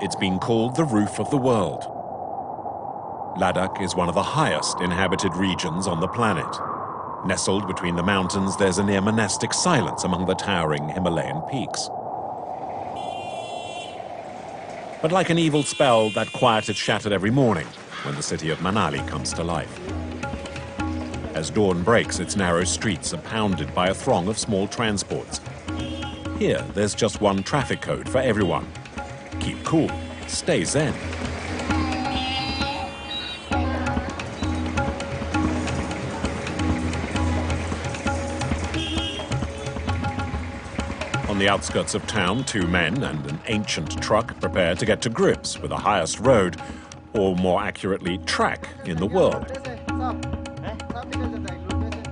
It's been called the roof of the world. Ladakh is one of the highest inhabited regions on the planet. Nestled between the mountains, there's a near monastic silence among the towering Himalayan peaks. But like an evil spell, that quiet is shattered every morning when the city of Manali comes to life. As dawn breaks, its narrow streets are pounded by a throng of small transports. Here, there's just one traffic code for everyone. Keep cool, stay zen. On the outskirts of town, two men and an ancient truck prepare to get to grips with the highest road, or more accurately, track in the world.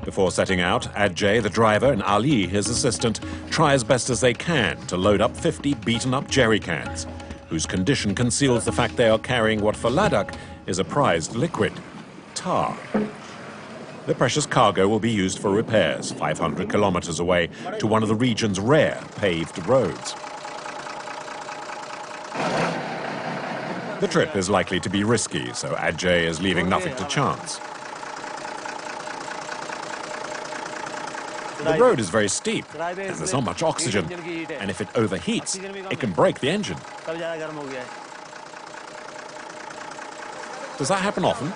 Before setting out, Adjay, the driver, and Ali, his assistant, try as best as they can to load up 50 beaten-up jerry cans, whose condition conceals the fact they are carrying what for Ladakh is a prized liquid, tar. The precious cargo will be used for repairs 500 kilometers away to one of the region's rare paved roads. The trip is likely to be risky, so Adjay is leaving nothing to chance. The road is very steep, and there's not much oxygen, and if it overheats, it can break the engine. Does that happen often?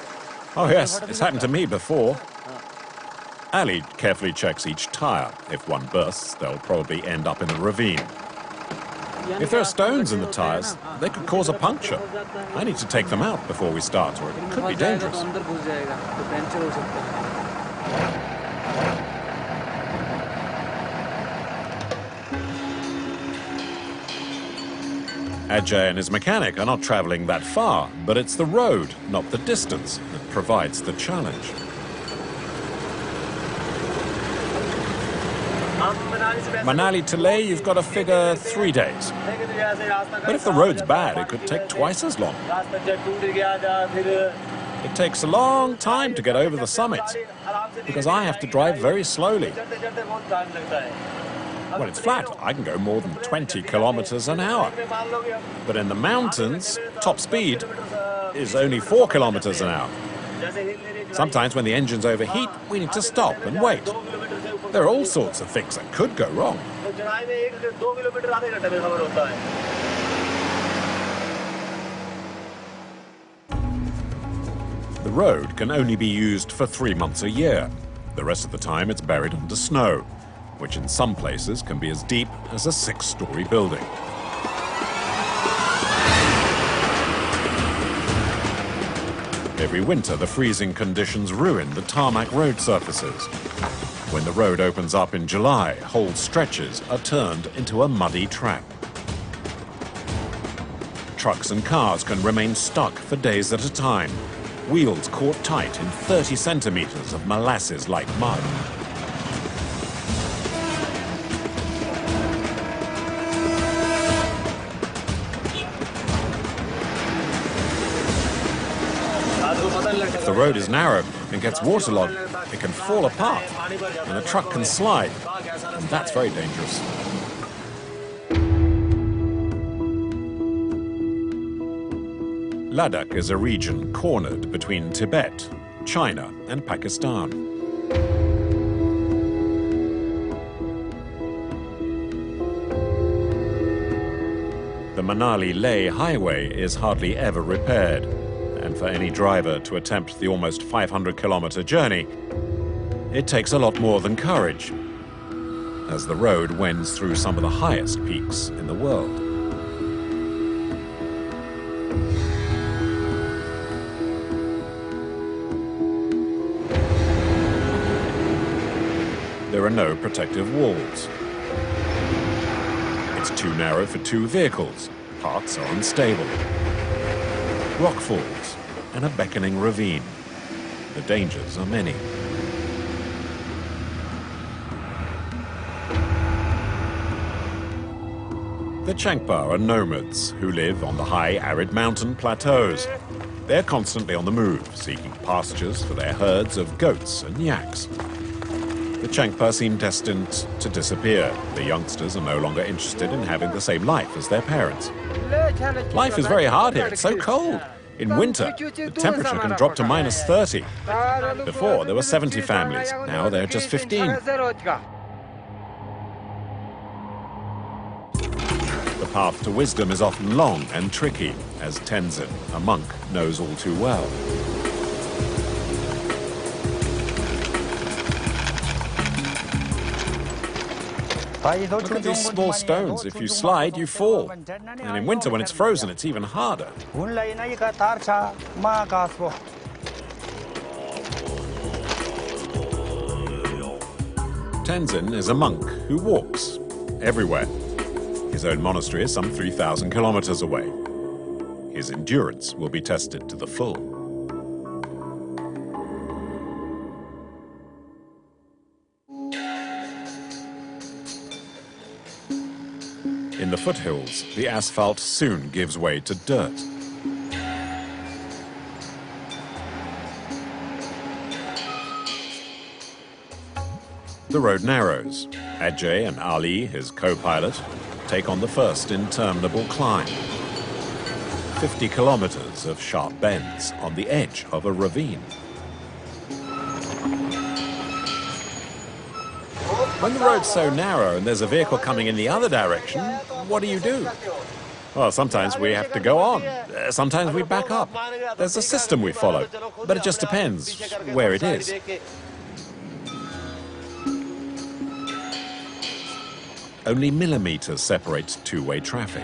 Oh yes, it's happened to me before. Ali carefully checks each tire. If one bursts, they'll probably end up in a ravine. If there are stones in the tires, they could cause a puncture. I need to take them out before we start, or it could be dangerous. Adjay and his mechanic are not traveling that far, but it's the road, not the distance, that provides the challenge. Manali to Leh, you've got to figure 3 days. But if the road's bad, it could take twice as long. It takes a long time to get over the summits, because I have to drive very slowly. When it's flat, I can go more than 20 kilometers an hour. But in the mountains, top speed is only 4 kilometers an hour. Sometimes when the engines overheat, we need to stop and wait. There are all sorts of things that could go wrong. The road can only be used for 3 months a year. The rest of the time it's buried under snow, which in some places can be as deep as a 6-story building. Every winter, the freezing conditions ruin the tarmac road surfaces. When the road opens up in July, whole stretches are turned into a muddy trap. Trucks and cars can remain stuck for days at a time, wheels caught tight in 30 centimeters of molasses-like mud. If the road is narrow and gets waterlogged, it can fall apart, and the truck can slide, and that's very dangerous. Ladakh is a region cornered between Tibet, China, and Pakistan. The Manali-Leh highway is hardly ever repaired, and for any driver to attempt the almost 500-kilometer journey, it takes a lot more than courage, as the road wends through some of the highest peaks in the world. There are no protective walls. It's too narrow for 2 vehicles. Parts are unstable. Rock falls and a beckoning ravine. The dangers are many. The Changpa are nomads who live on the high, arid mountain plateaus. They're constantly on the move, seeking pastures for their herds of goats and yaks. The Changpa seem destined to disappear. The youngsters are no longer interested in having the same life as their parents. Life is very hard here. It's so cold. In winter, the temperature can drop to -30. Before, there were 70 families. Now there are just 15. The path to wisdom is often long and tricky, as Tenzin, a monk, knows all too well. Look at these small stones. If you slide, you fall. And in winter, when it's frozen, it's even harder. Tenzin is a monk who walks everywhere. His own monastery is some 3,000 kilometers away. His endurance will be tested to the full. In the foothills, the asphalt soon gives way to dirt. The road narrows. Adjay and Ali, his co-pilot, take on the first interminable climb. 50 kilometers of sharp bends on the edge of a ravine. When the road's so narrow and there's a vehicle coming in the other direction, what do? Well, sometimes we have to go on. Sometimes we back up. There's a system we follow, but it just depends where it is. Only millimeters separates two-way traffic.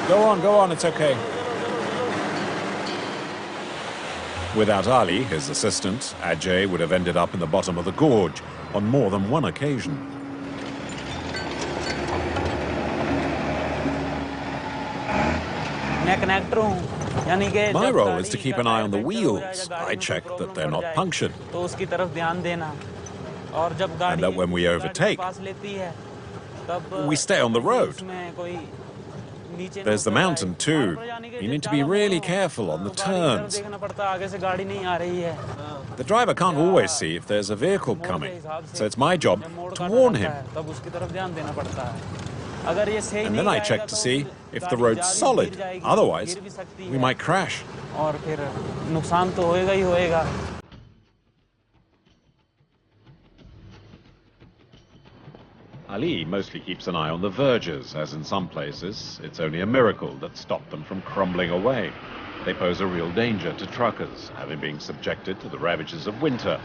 Go on, it's okay. Without Ali, his assistant, Adjay would have ended up in the bottom of the gorge on more than one occasion. My role is to keep an eye on the wheels. I check that they're not punctured. And that when we overtake, we stay on the road. There's the mountain too. You need to be really careful on the turns. The driver can't always see if there's a vehicle coming, so it's my job to warn him. And then I check to see if the road's solid. Otherwise, we might crash. Ali mostly keeps an eye on the verges, as in some places, it's only a miracle that stopped them from crumbling away. They pose a real danger to truckers, having been subjected to the ravages of winter.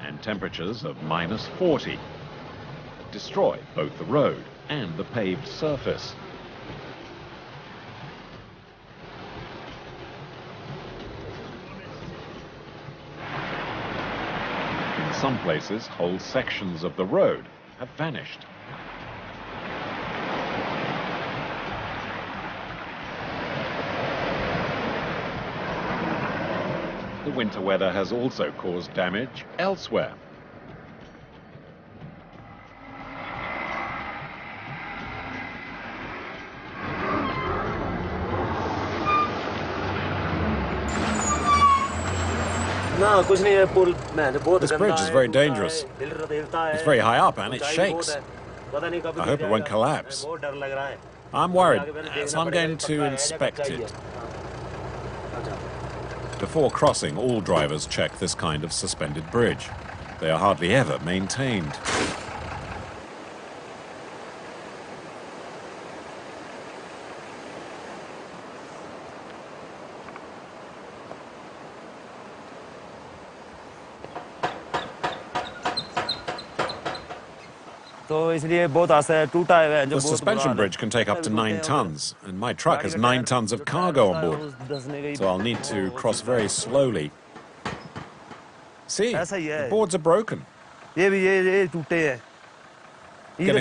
And temperatures of -40 destroy both the road and the paved surface. In some places, whole sections of the road have vanished. The winter weather has also caused damage elsewhere. This bridge is very dangerous. It's very high up and it shakes. I hope it won't collapse. I'm worried, so I'm going to inspect it. Before crossing, all drivers check this kind of suspended bridge. They are hardly ever maintained. The suspension bridge can take up to 9 tons, and my truck has 9 tons of cargo on board, so I'll need to cross very slowly. See, the boards are broken. Getting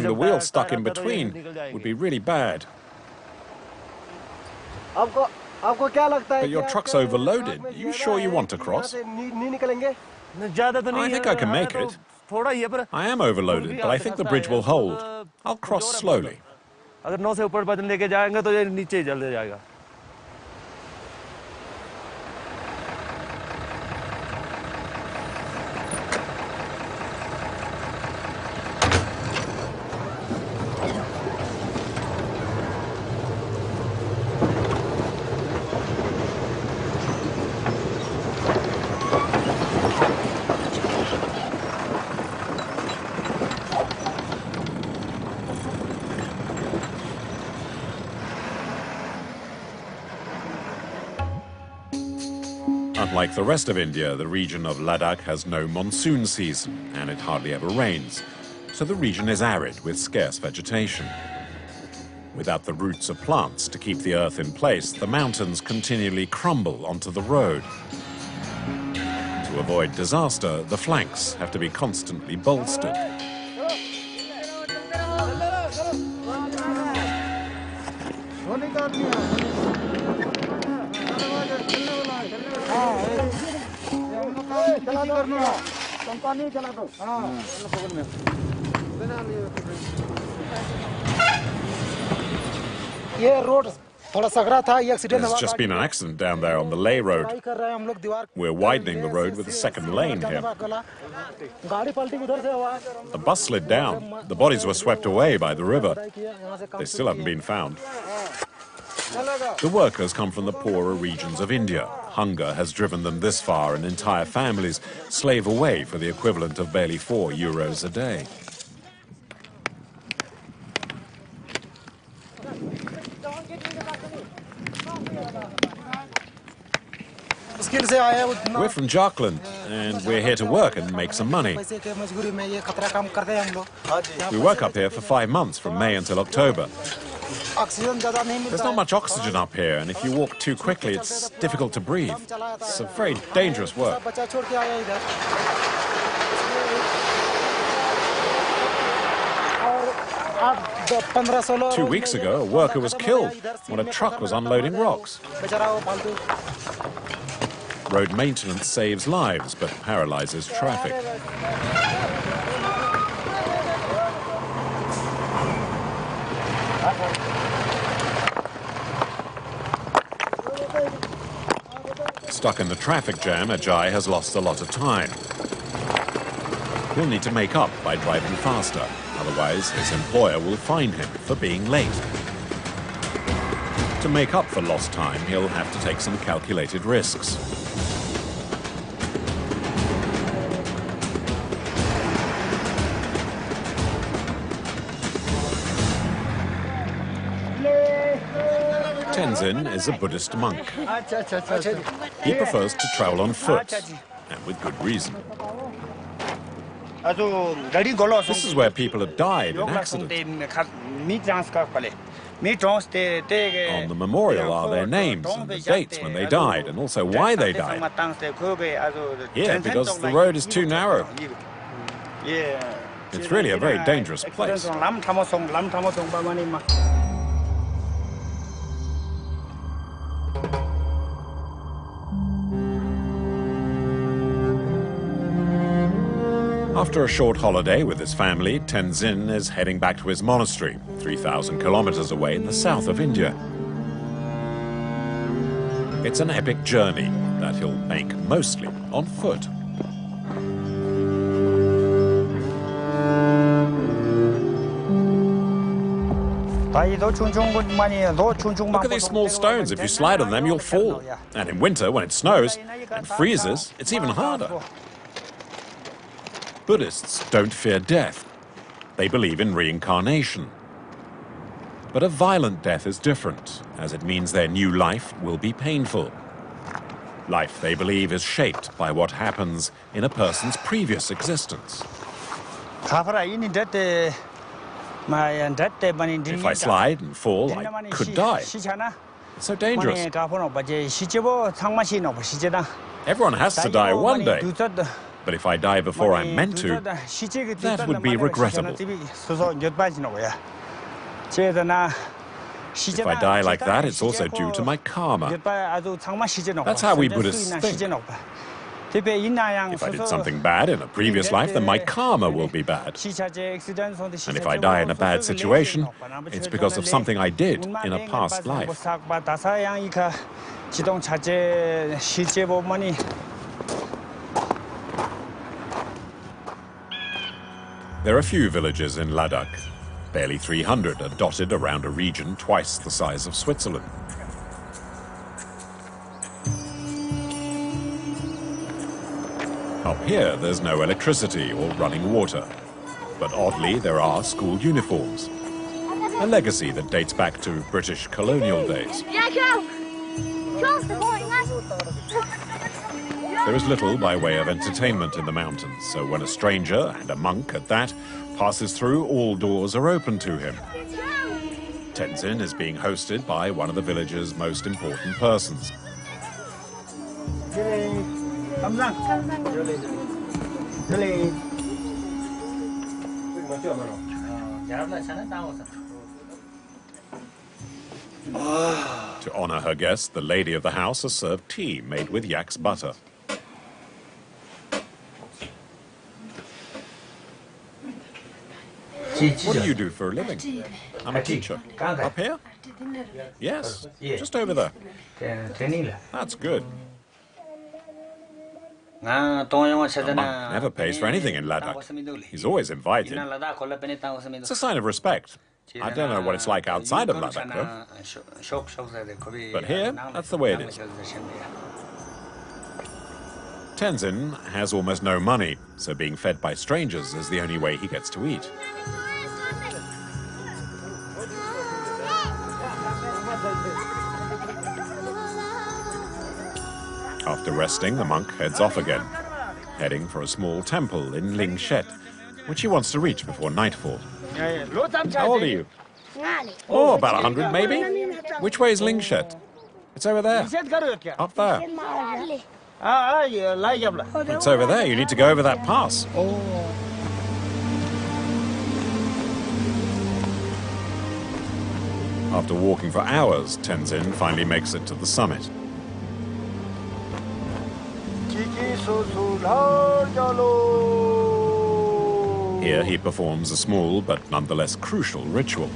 the wheel stuck in between would be really bad. But your truck's overloaded. You sure you want to cross? I think I can make it. I am overloaded, but I think the bridge will hold. I'll cross slowly. Unlike the rest of India, the region of Ladakh has no monsoon season, and it hardly ever rains. So the region is arid with scarce vegetation. Without the roots of plants to keep the earth in place, the mountains continually crumble onto the road. To avoid disaster, the flanks have to be constantly bolstered. There's just been an accident down there on the Leh road. We're widening the road with a second lane here. The bus slid down. The bodies were swept away by the river. They still haven't been found. The workers come from the poorer regions of India. Hunger has driven them this far, and entire families slave away for the equivalent of barely €4 a day. We're from Jharkhand, and we're here to work and make some money. We work up here for 5 months, from May until October. There's not much oxygen up here, and if you walk too quickly, it's difficult to breathe. It's a very dangerous work. 2 weeks ago, a worker was killed when a truck was unloading rocks. Road maintenance saves lives, but paralyzes traffic. Stuck in the traffic jam, Adjay has lost a lot of time. He'll need to make up by driving faster, otherwise his employer will fine him for being late. To make up for lost time, he'll have to take some calculated risks. Tenzin is a Buddhist monk. He prefers to travel on foot, and with good reason. This is where people have died in accidents. On the memorial are their names and the dates when they died, and also why they died. Here, because the road is too narrow. It's really a very dangerous place. After a short holiday with his family, Tenzin is heading back to his monastery, 3,000 kilometers away in the south of India. It's an epic journey that he'll make mostly on foot. Look at these small stones. If you slide on them, you'll fall. And in winter, when it snows and freezes, it's even harder. Buddhists don't fear death. They believe in reincarnation. But a violent death is different, as it means their new life will be painful. Life, they believe, is shaped by what happens in a person's previous existence. If I slide and fall, I could die. It's so dangerous. Everyone has to die one day. But if I die before I'm meant to, that would be regrettable. If I die like that, it's also due to my karma. That's how we Buddhists think. If I did something bad in a previous life, then my karma will be bad. And if I die in a bad situation, it's because of something I did in a past life. There are few villages in Ladakh. Barely 300 are dotted around a region twice the size of Switzerland. Up here, there's no electricity or running water. But oddly, there are school uniforms. A legacy that dates back to British colonial days. There is little by way of entertainment in the mountains, so when a stranger, and a monk at that, passes through, all doors are open to him. Tenzin is being hosted by one of the village's most important persons. To honor her guest, the lady of the house has served tea made with yak's butter. What do you do for a living? I'm a teacher. Up here? Yes, just over there. That's good. A monk never pays for anything in Ladakh. He's always invited. It's a sign of respect. I don't know what it's like outside of Ladakh, though. But here, that's the way it is. Tenzin has almost no money, so being fed by strangers is the only way he gets to eat. After resting, the monk heads off again, heading for a small temple in Lingshet, which he wants to reach before nightfall. How old are you? Oh, about 100 maybe? Which way is Lingshet? It's over there. Up there. It's over there. You need to go over that pass. After walking for hours, Tenzin finally makes it to the summit. Here he performs a small but nonetheless crucial ritual.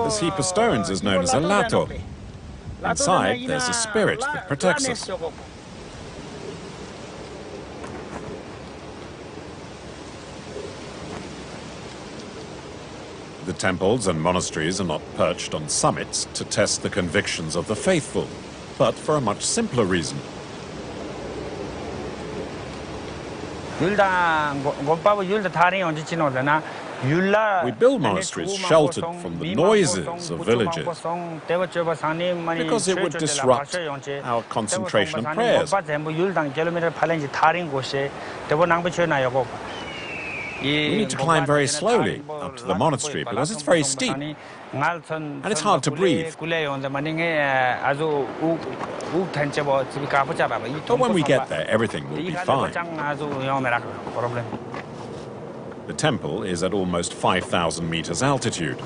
This heap of stones is known as a lato. Inside, there's a spirit that protects us. The temples and monasteries are not perched on summits to test the convictions of the faithful, but for a much simpler reason. We build monasteries sheltered from the noises of villages because it would disrupt our concentration and prayers. We need to climb very slowly up to the monastery because it's very steep and it's hard to breathe. But when we get there, everything will be fine. The temple is at almost 5,000 meters altitude.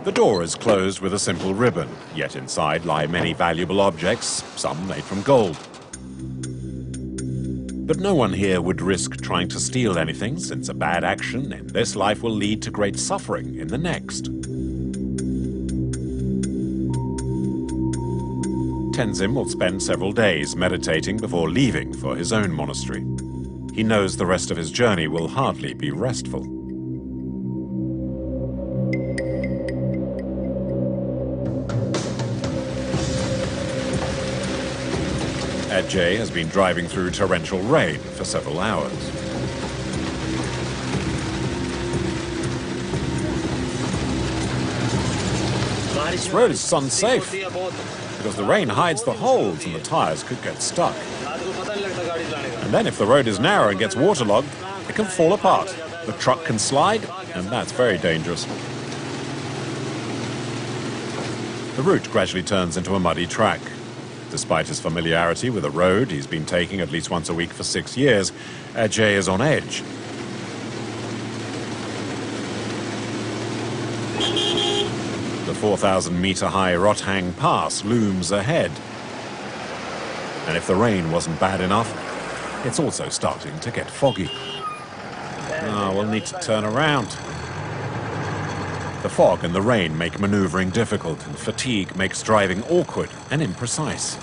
The door is closed with a simple ribbon, yet inside lie many valuable objects, some made from gold. But no one here would risk trying to steal anything, since a bad action in this life will lead to great suffering in the next. Tenzin will spend several days meditating before leaving for his own monastery. He knows the rest of his journey will hardly be restful. Adjay has been driving through torrential rain for several hours. This road is unsafe because the rain hides the holes and the tires could get stuck. And then if the road is narrow and gets waterlogged, it can fall apart. The truck can slide, and that's very dangerous. The route gradually turns into a muddy track. Despite his familiarity with the road he's been taking at least once a week for 6 years, Adjay is on edge. The 4,000-meter-high Rothang Pass looms ahead. And if the rain wasn't bad enough, it's also starting to get foggy. We'll need to turn around. The fog and the rain make maneuvering difficult, and fatigue makes driving awkward and imprecise.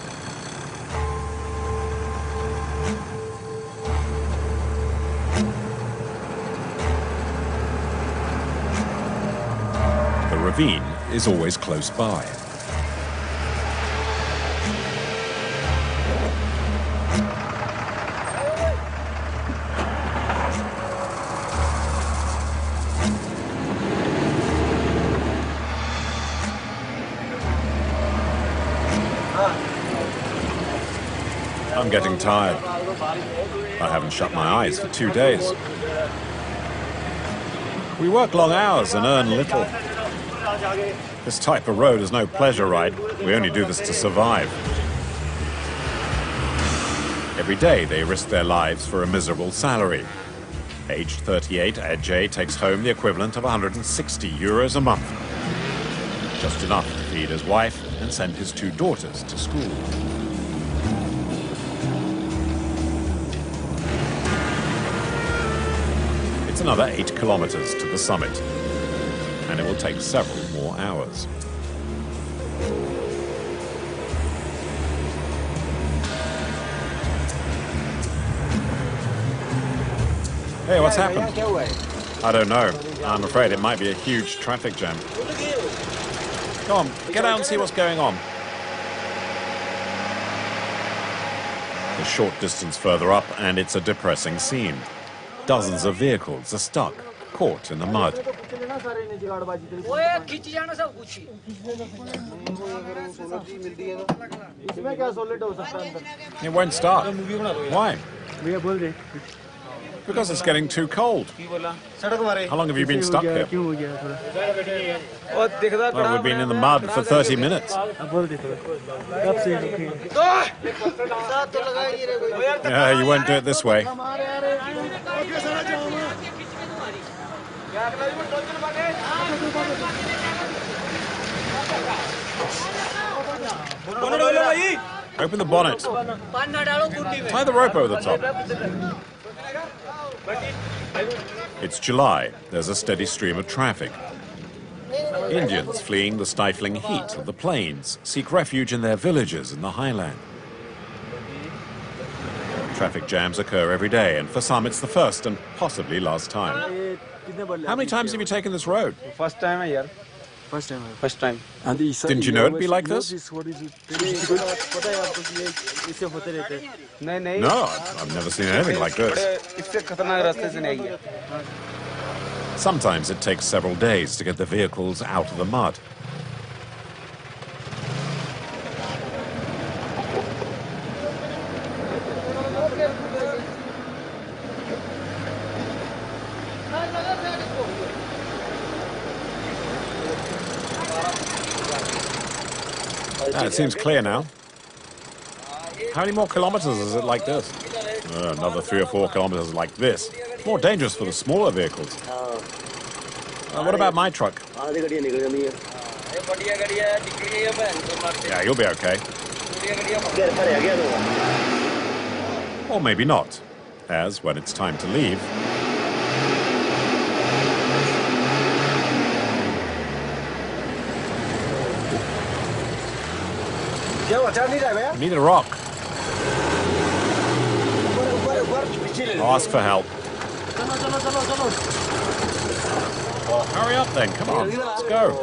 The ravine is always close by. I'm getting tired. I haven't shut my eyes for 2 days. We work long hours and earn little. This type of road is no pleasure ride. We only do this to survive. Every day they risk their lives for a miserable salary. Aged 38, Adjay takes home the equivalent of 160 euros a month. Just enough to feed his wife and send his 2 daughters to school. It's another 8 kilometers to the summit, and it will take several more hours. Hey, what's happened? I don't know. I'm afraid it might be a huge traffic jam. Come on, get out and see what's going on. A short distance further up, and it's a depressing scene. Dozens of vehicles are stuck, caught in the mud. It won't start. Why? Because it's getting too cold. How long have you been stuck here? Well, we've been in the mud for 30 minutes. Yeah, you won't do it this way. Open the bonnet. Tie the rope over the top. It's July. There's a steady stream of traffic. Indians fleeing the stifling heat of the plains seek refuge in their villages in the highland. Traffic jams occur every day, and for some it's the first and possibly last time. How many times have you taken this road? First time here. First time. Didn't you know it'd be like this? No, I've never seen anything like this. Sometimes it takes several days to get the vehicles out of the mud. It seems clear now. How many more kilometers is it like this? Another 3 or 4 kilometers like this. It's more dangerous for the smaller vehicles. What about my truck? Yeah, you'll be okay. Or maybe not, as when it's time to leave, you need a rock. Ask for help. Hurry up then, come on, let's go.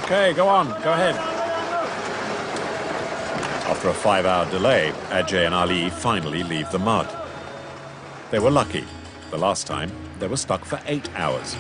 Okay, go on, go ahead. After a 5-hour delay, Adjay and Ali finally leave the mud. They were lucky. The last time, they were stuck for 8 hours.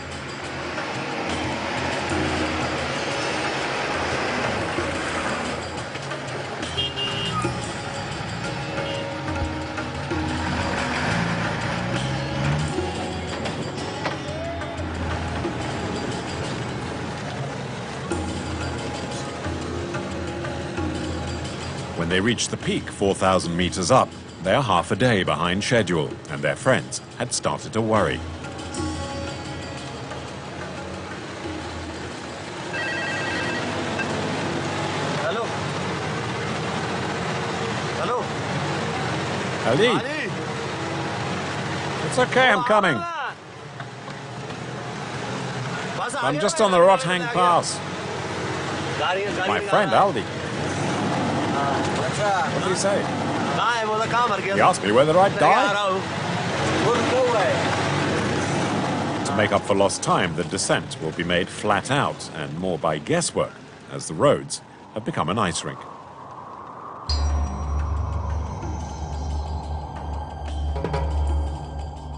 When they reach the peak 4,000 meters up, they are half a day behind schedule, and their friends had started to worry. Hello. Hello. Ali! Ali. It's okay, I'm coming. I'm just on the Rothang Pass. My friend Aldi. What did he say? He asked me whether I'd die. To make up for lost time, the descent will be made flat out and more by guesswork, as the roads have become an ice rink.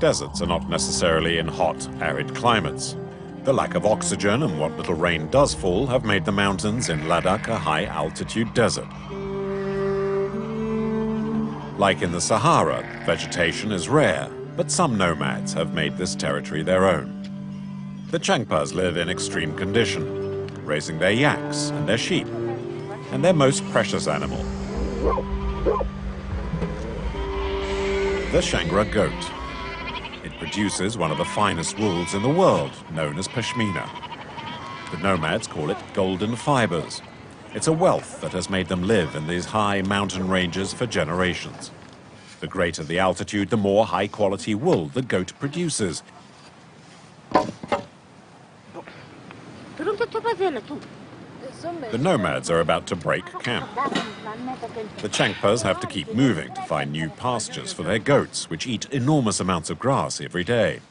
Deserts are not necessarily in hot, arid climates. The lack of oxygen and what little rain does fall have made the mountains in Ladakh a high-altitude desert. Like in the Sahara, vegetation is rare, but some nomads have made this territory their own. The Changpas live in extreme condition, raising their yaks and their sheep, and their most precious animal, the Shangri goat. It produces one of the finest wools in the world, known as Pasminda. The nomads call it golden fibers. It's a wealth that has made them live in these high mountain ranges for generations. The greater the altitude, the more high-quality wool the goat produces. The nomads are about to break camp. The Changpas have to keep moving to find new pastures for their goats, which eat enormous amounts of grass every day.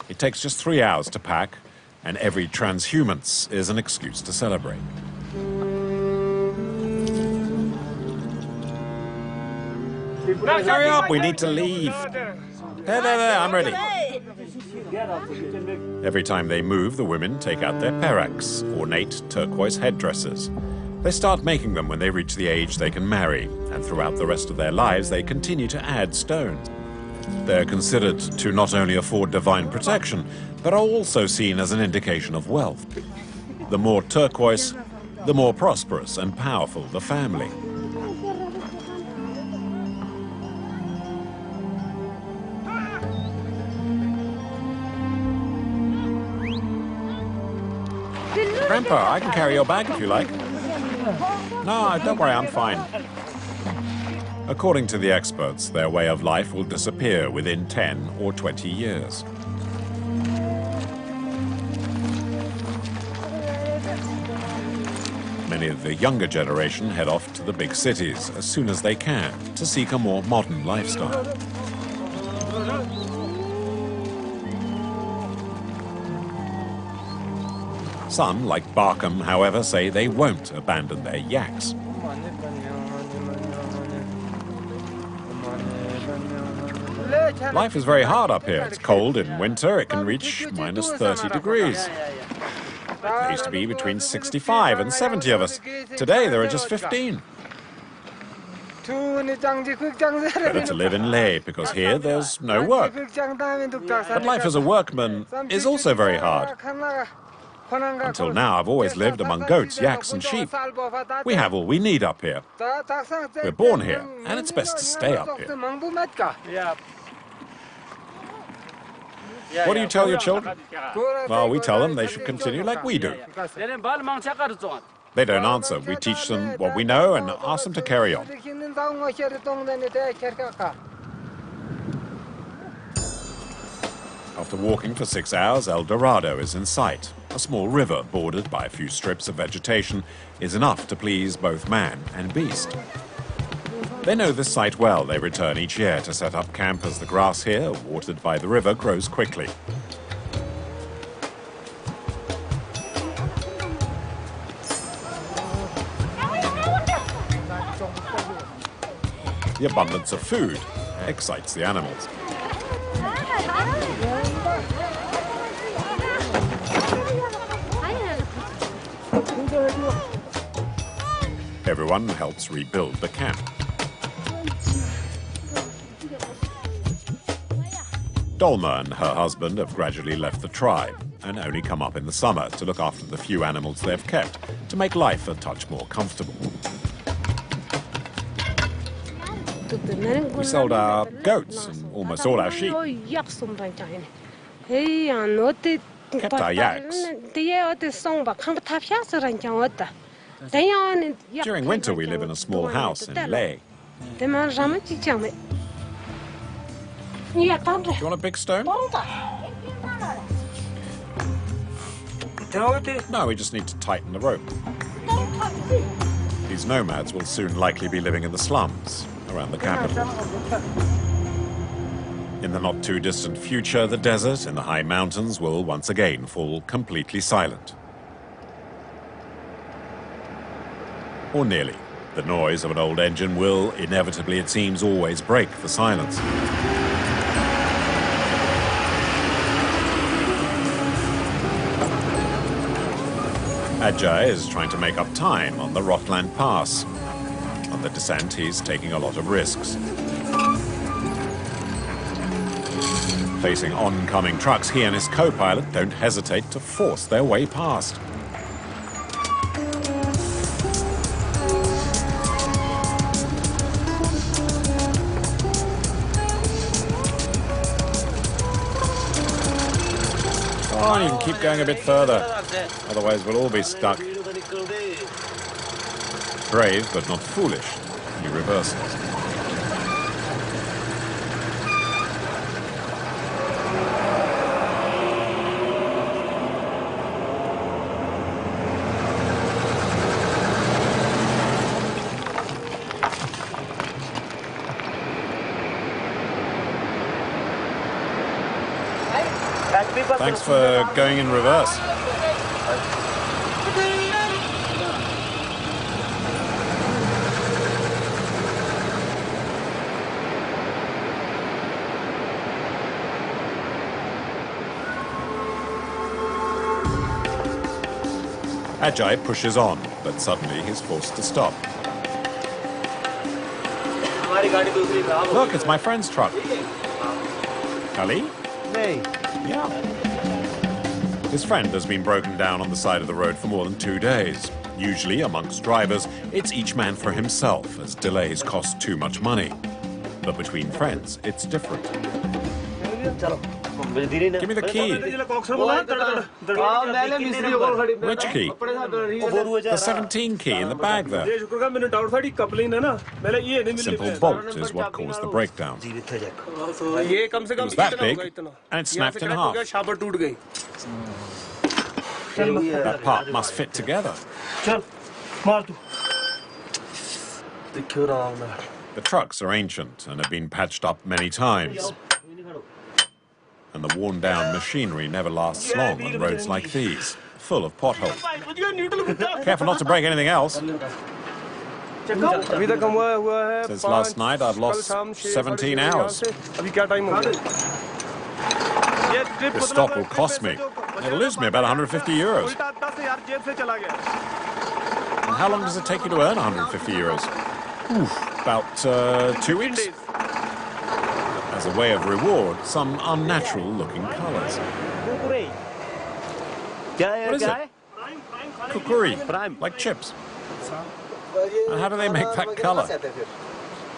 It takes just 3 hours to pack, and every transhumance is an excuse to celebrate. Hurry up, we need to leave. There, I'm ready. Every time they move, the women take out their peraks, ornate turquoise headdresses. They start making them when they reach the age they can marry, and throughout the rest of their lives they continue to add stones. They're considered to not only afford divine protection, but are also seen as an indication of wealth. The more turquoise, the more prosperous and powerful the family. Grandpa, I can carry your bag if you like. No, don't worry, I'm fine. According to the experts, their way of life will disappear within 10 or 20 years. Many of the younger generation head off to the big cities as soon as they can to seek a more modern lifestyle. Some, like Barkham, however, say they won't abandon their yaks. Life is very hard up here. It's cold in winter. It can reach minus 30 degrees. There used to be between 65 and 70 of us. Today there are just 15. Better to live in Leh, because here there's no work. But life as a workman is also very hard. Until now, I've always lived among goats, yaks and sheep. We have all we need up here. We're born here, and it's best to stay up here. What do you tell your children? Well, we tell them they should continue like we do. They don't answer. We teach them what we know and ask them to carry on. After walking for 6 hours, El Dorado is in sight. A small river bordered by a few strips of vegetation is enough to please both man and beast. They know this site well. They return each year to set up camp as the grass here, watered by the river, grows quickly. The abundance of food excites the animals. Everyone helps rebuild the camp. Dolma and her husband have gradually left the tribe and only come up in the summer to look after the few animals they've kept to make life a touch more comfortable. We sold our goats and almost all our sheep. Kept our yaks. During winter we live in a small house in Leh. Do you want a big stone? No, we just need to tighten the rope. These nomads will soon likely be living in the slums around the capital. In the not-too-distant future, the desert in the high mountains will once again fall completely silent. Or nearly. The noise of an old engine will, inevitably it seems, always break the silence. Adjay is trying to make up time on the Rockland Pass. On the descent, he's taking a lot of risks. Facing oncoming trucks, he and his co-pilot don't hesitate to force their way past. Come on, you can keep going a bit further. Otherwise, we'll all be stuck. Brave, but not foolish. He reverses. Thanks for going in reverse. Adjay pushes on, but suddenly he's forced to stop. Look, it's my friend's truck. Ali? Yeah. His friend has been broken down on the side of the road for more than 2 days. Usually, amongst drivers, it's each man for himself, as delays cost too much money. But between friends, it's different. Give me the key. Which key? The 17 key in the bag there. Simple bolt is what caused the breakdown. It was that big, and it snapped in half. That part must fit together. The trucks are ancient and have been patched up many times. And the worn-down machinery never lasts long on roads like these, full of potholes. Careful not to break anything else. Since last night, I've lost 17 hours. This stop will cost me. It'll lose me about 150 euros. And how long does it take you to earn 150 euros? About 2 weeks. As a way of reward, some unnatural-looking colours. What is it? Kukuri, like chips. And how do they make that colour?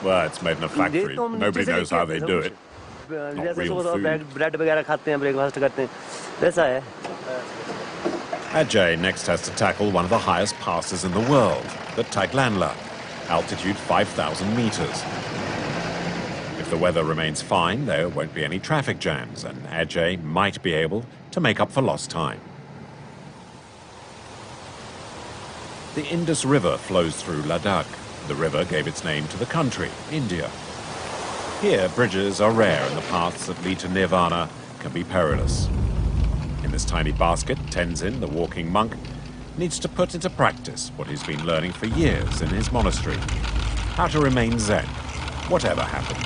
Well, it's made in a factory. Nobody knows how they do it. Not real food. Adjay next has to tackle one of the highest passes in the world, the Taglanla, altitude 5,000 meters. If the weather remains fine, there won't be any traffic jams, and Adjay might be able to make up for lost time. The Indus River flows through Ladakh. The river gave its name to the country, India. Here, bridges are rare, and the paths that lead to nirvana can be perilous. In this tiny basket, Tenzin, the walking monk, needs to put into practice what he's been learning for years in his monastery. How to remain Zen, whatever happens.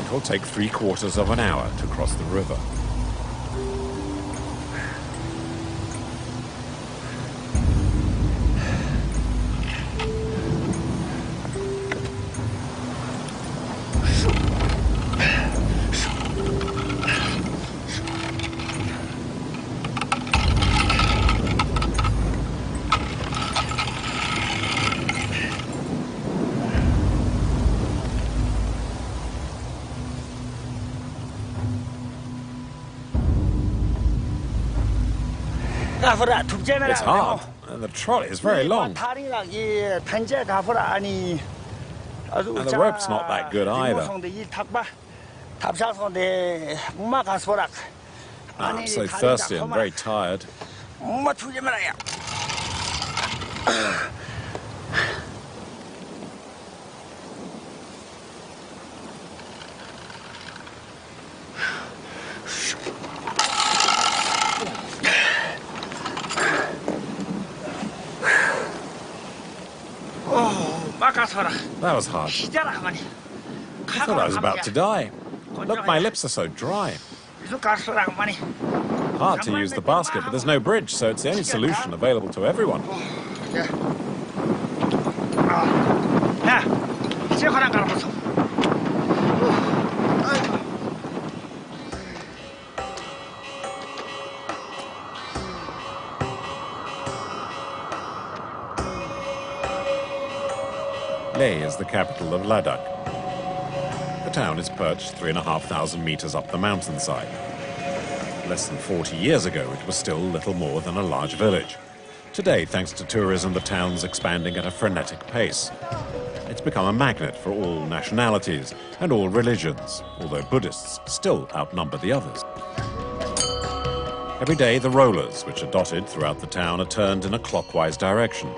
It will take 3/4 of an hour to cross the river. It's hard, and the trolley is very long. And the rope's not that good either. I'm so thirsty and very tired. That was hard. I thought I was about to die. Look, my lips are so dry. Hard to use the basket, but there's no bridge, so it's the only solution available to everyone. Leh is the capital of Ladakh. The town is perched 3,500 meters up the mountainside. Less than 40 years ago, it was still little more than a large village. Today, thanks to tourism, the town's expanding at a frenetic pace. It's become a magnet for all nationalities and all religions, although Buddhists still outnumber the others. Every day, the rollers, which are dotted throughout the town, are turned in a clockwise direction.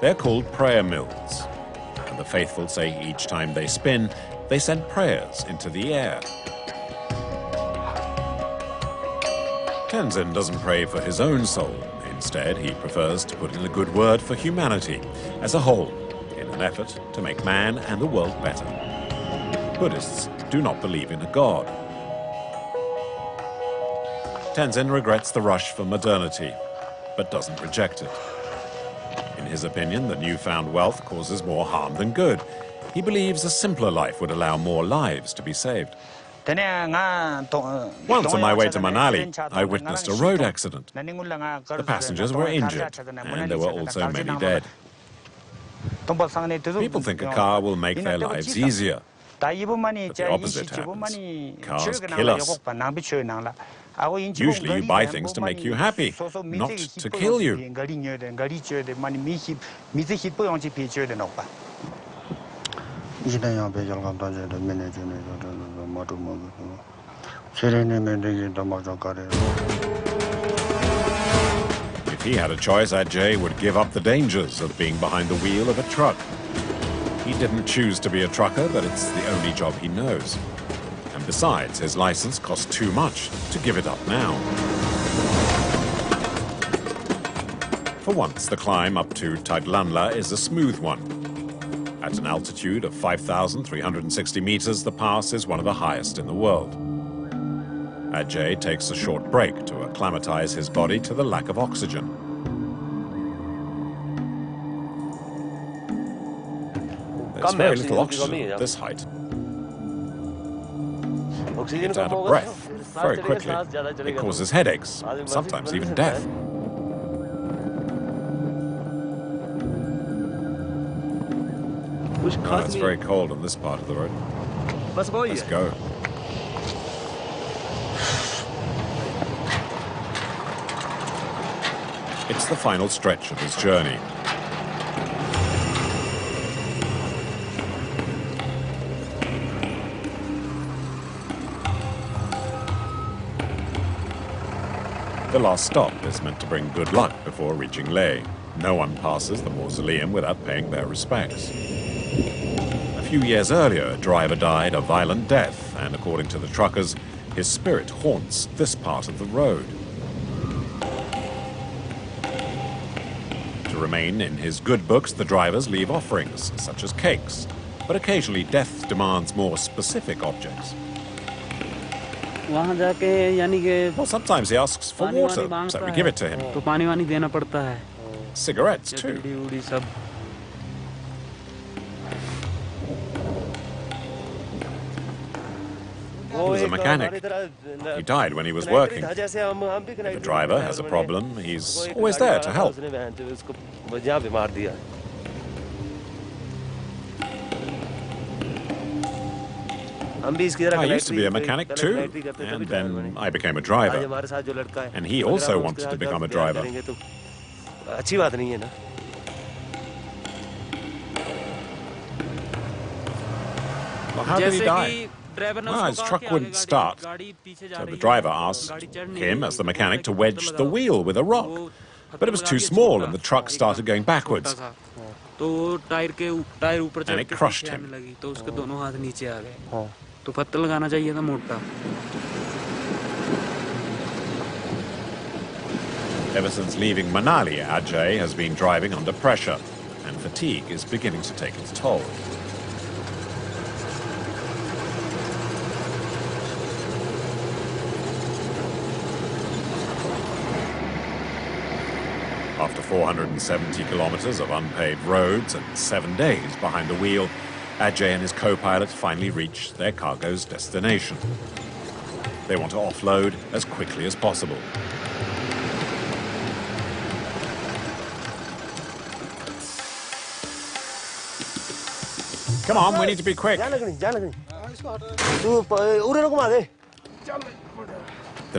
They're called prayer mills. And the faithful say each time they spin, they send prayers into the air. Tenzin doesn't pray for his own soul. Instead, he prefers to put in a good word for humanity as a whole, in an effort to make man and the world better. Buddhists do not believe in a god. Tenzin regrets the rush for modernity, but doesn't reject it. In his opinion, the newfound wealth causes more harm than good. He believes a simpler life would allow more lives to be saved. Once on my way to Manali, I witnessed a road accident. The passengers were injured, and there were also many dead. People think a car will make their lives easier, but the opposite happens. Cars kill us. Usually you buy things to make you happy, not to kill you. If he had a choice, Adjay would give up the dangers of being behind the wheel of a truck. He didn't choose to be a trucker, but it's the only job he knows. And besides, his license costs too much to give it up now. For once, the climb up to Taglanla is a smooth one. At an altitude of 5,360 meters, the pass is one of the highest in the world. Adjay takes a short break to acclimatize his body to the lack of oxygen. There's very little oxygen at this height. He gets out of breath very quickly. It causes headaches, sometimes even death. Oh, it's very cold on this part of the road. Let's go. It's the final stretch of his journey. The last stop is meant to bring good luck before reaching Leh. No one passes the mausoleum without paying their respects. A few years earlier, a driver died a violent death, and according to the truckers, his spirit haunts this part of the road. To remain in his good books, the drivers leave offerings, such as cakes, but occasionally death demands more specific objects. Well, sometimes he asks for water, so we give it to him. Cigarettes, too. He was a mechanic. He died when he was working. If the driver has a problem, he's always there to help. I used to be a mechanic too, and then I became a driver. And he also wanted to become a driver. Well, how did he die? Well, his truck wouldn't start, so the driver asked him, as the mechanic, to wedge the wheel with a rock. But it was too small, and the truck started going backwards. And it crushed him. Ever since leaving Manali, Adjay has been driving under pressure. And for fatigue is beginning to take its toll. After 470 kilometers of unpaved roads and 7 days behind the wheel, Adjay and his co-pilot finally reach their cargo's destination. They want to offload as quickly as possible. Come on, we need to be quick. The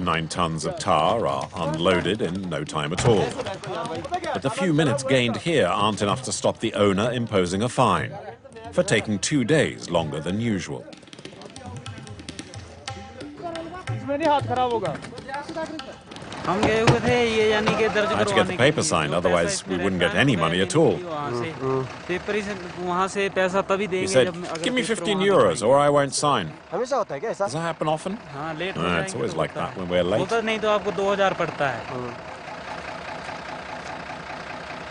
9 tons of tar are unloaded in no time at all. But the few minutes gained here aren't enough to stop the owner imposing a fine for taking 2 days longer than usual. I had to get the paper signed, otherwise we wouldn't get any money at all. He said, give me 15 euros or I won't sign. Does that happen often? It's always like that when we're late.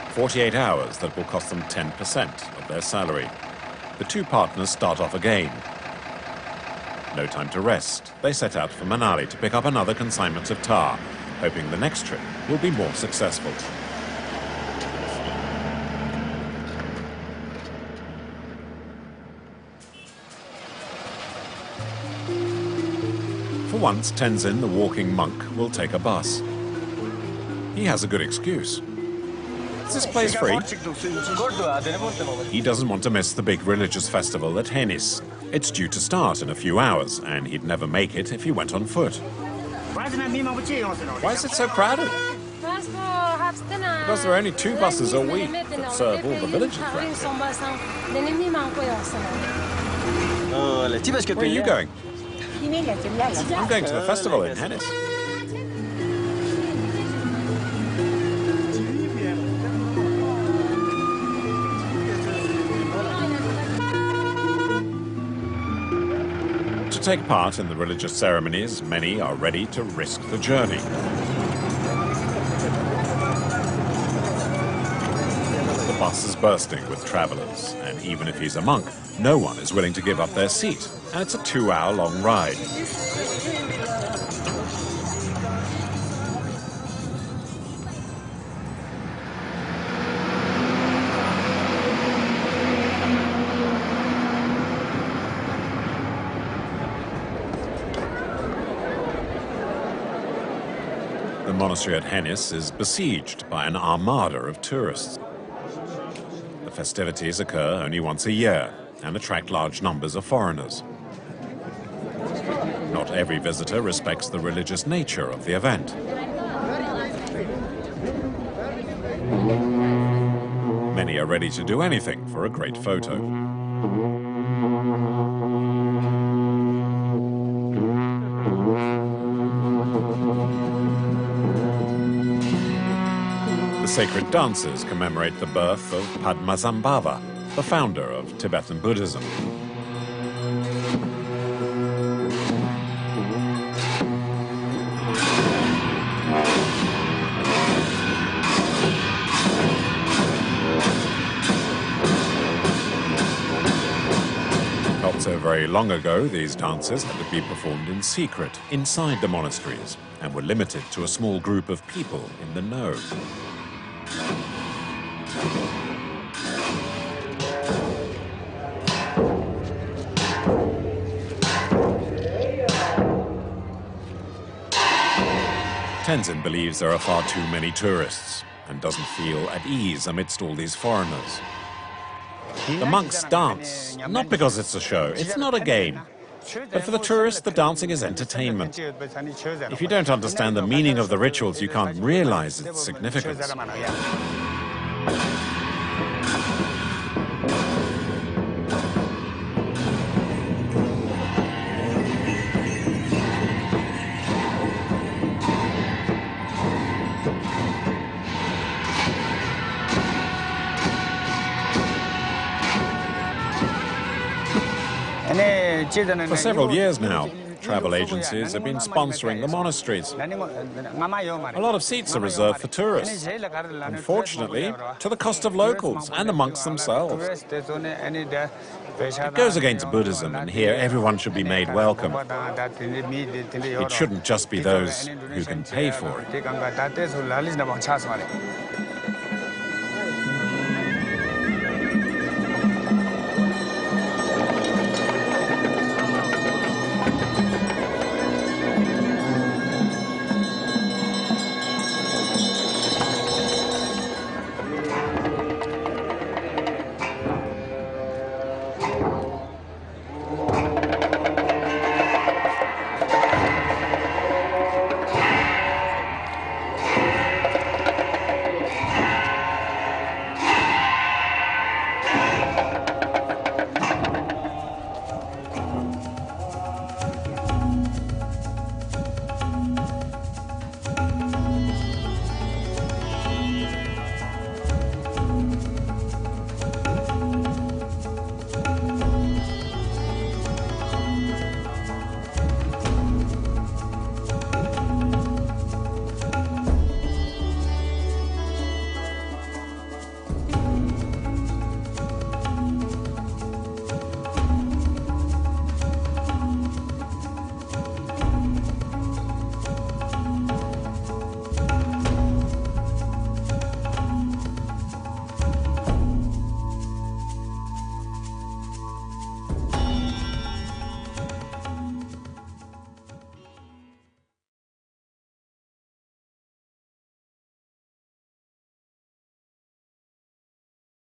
48 hours that will cost them 10% of their salary. The 2 partners start off again. No time to rest. They set out for Manali to pick up another consignment of tar, hoping the next trip will be more successful. For once, Tenzin, the walking monk, will take a bus. He has a good excuse. Is this place free? He doesn't want to miss the big religious festival at Hennis. It's due to start in a few hours, and he'd never make it if he went on foot. Why is it so crowded? Because there are only 2 buses a week that serve all the villages around here. Where are you going? I'm going to the festival in Hennis. To take part in the religious ceremonies, many are ready to risk the journey. The bus is bursting with travelers, and even if he's a monk, no one is willing to give up their seat, and it's a 2-hour-long ride. The monastery at Hennis is besieged by an armada of tourists. The festivities occur only once a year and attract large numbers of foreigners. Not every visitor respects the religious nature of the event. Many are ready to do anything for a great photo. The sacred dances commemorate the birth of Padmasambhava, the founder of Tibetan Buddhism. Not so very long ago, these dances had to be performed in secret inside the monasteries and were limited to a small group of people in the know. Tenzin believes there are far too many tourists and doesn't feel at ease amidst all these foreigners. The monks dance, not because it's a show, it's not a game. But for the tourists, the dancing is entertainment. If you don't understand the meaning of the rituals, you can't realize its significance. For several years now, travel agencies have been sponsoring the monasteries. A lot of seats are reserved for tourists, unfortunately, to the cost of locals and the monks themselves. It goes against Buddhism, and here everyone should be made welcome. It shouldn't just be those who can pay for it.